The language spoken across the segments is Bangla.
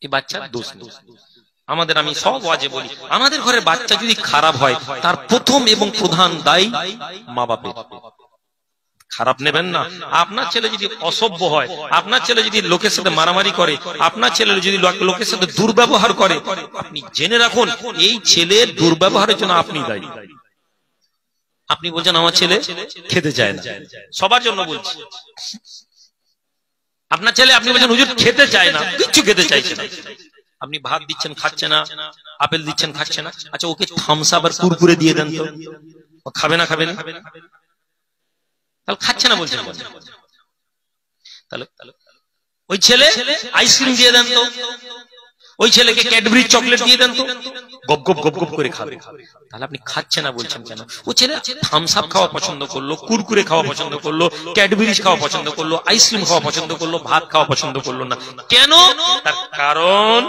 এই বাচ্চার দোষ নেই। আমাদের, আমি সব ওয়াজে বলি, আমাদের ঘরের বাচ্চা যদি খারাপ হয় তার প্রথম এবং প্রধান দায়ী মা বাপের। খারাপ নেবেন না। আপনার ছেলে যদি অসভ্য হয়, আপনার ছেলে যদি লোকের সাথে মারামারি করে, আপনার ছেলে যদি লোকের সাথে দুর্ব্যবহার করে, আপনি জেনে রাখুন এই ছেলের দুর্ব্যবহারের জন্য আপনি দায়ী। আপনি বলছেন আমার ছেলে খেতে চায় না, সবার জন্য বলছি। আপনার ছেলে, আপনি বলছেন হুজুর খেতে চায় না, কিচ্ছু খেতে চাইছে না, আপনি ভাত দিচ্ছেন খাচ্ছে না, আপেল দিচ্ছেন খাচ্ছে না, আচ্ছা ওকে থামস আপ আর কুরকুরে দিয়ে দেন তো, ও খাবে না? খাবে না, তাহলে খাচ্ছে না বলছেন। তাহলে ওই ছেলে আইসক্রিম দিয়ে দেন তো, ওই ছেলেকে ক্যাডবেরি চকলেট দিয়ে দেন তো, গপ গপ গপ গপ করে খাবে। তাহলে আপনি খাচ্ছে না বলছেন কেন? ও ছেলে থামস আপ খাওয়া পছন্দ করলো, কুরকুরে খাওয়া পছন্দ করলো, ক্যাডবেরি খাওয়া পছন্দ করলো, আইসক্রিম খাওয়া পছন্দ করলো, ভাত খাওয়া পছন্দ করলো না কেন? তার কারণ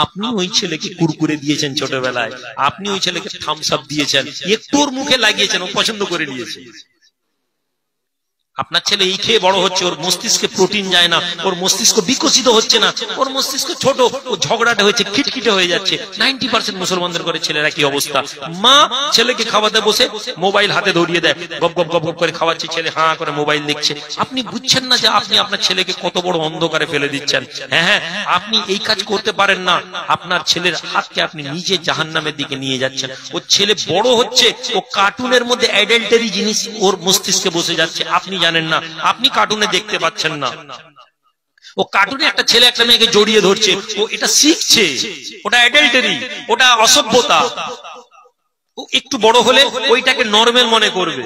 আপনি ওই ছেলেকে কুরকুরে দিয়েছেন ছোটবেলায়, আপনি ওই ছেলেকে থামস আপ দিয়েছেন, একটু ওর মুখে লাগিয়েছেন, ও পছন্দ করে নিয়েছে। আপনার ছেলে এই খেয়ে বড় হচ্ছে, ওর মস্তিষ্কে প্রোটিন যায় না, ওর মস্তিষ্ক বিকশিত হচ্ছে না, ওর মস্তিষ্ক ছোট, ও ঝগড়াটে হয়েছে, খিটখিটে হয়ে যাচ্ছে। 90% মুসলমানদের ঘরে ছেলেরা কি অবস্থা? মা ছেলেকে খাওয়াতে বসে মোবাইল হাতে ধরিয়ে দেয়, গপ গপ গপ গপ করে খাওয়াচ্ছে, ছেলে হাঁ করে মোবাইল দেখছে। আপনি বুঝছেন না যে আপনি আপনার ছেলেকে কত বড় অন্ধকারে ফেলে দিচ্ছেন। হ্যাঁ হ্যাঁ, আপনি এই কাজ করতে পারেন না, আপনার ছেলের হাতকে আপনি নিজে জাহান্নামের দিকে নিয়ে যাচ্ছেন। ও ছেলে বড় হচ্ছে, ও কার্টুনের মধ্যে অ্যাডাল্টারি জিনিস ওর মস্তিষ্কে বসে যাচ্ছে, আপনি জানেন না, আপনি কার্টুনে দেখতে পাচ্ছেন না। ও কার্টুনে একটা ছেলে একটা মেয়েকে জড়িয়ে ধরছে, ও এটা শিখছে, ওটা অ্যাডাল্টারি, ওটা অসভ্যতা। ও একটু বড় হলে ওইটাকে নরমাল মনে করবে।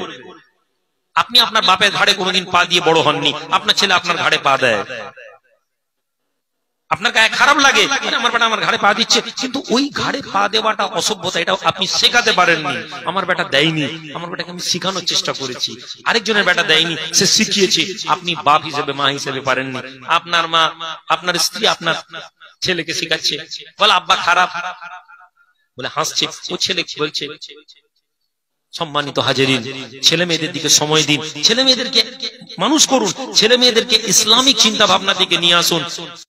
আপনি আপনার বাপের ঘাড়ে কোনোদিন পা দিয়ে বড় হননি, আপনার ছেলে আপনার ঘাড়ে পা দেয়, আপনার গায়ে খারাপ লাগে, আমার বেটা আমার ঘাড়ে পা দিচ্ছে, কিন্তু ওই ঘাড়ে পা দেওয়াটা অসভ্যতা, এটা আপনি শেখাতে পারেননি। আমার বেটা দেয়নি, আমার বেটাকে আমি শেখানোর চেষ্টা করেছি, আরেকজনের বেটা দেয়নি, সে শিখিয়েছে, আপনি বাপ হিসেবে মা হিসেবে পারেননি। আপনার মা, আপনার স্ত্রী আপনার ছেলেকে শেখাচ্ছে, বলে আব্বা খারাপ, বলে হাসছে, ও ছেলে বলছে। সম্মানিত হাজিরিন, ছেলে মেয়েদের দিকে সময় দিন, ছেলে মেয়েদেরকে মানুষ করুন, ছেলে মেয়েদেরকে ইসলামিক চিন্তা ভাবনা দিকে নিয়ে আসুন।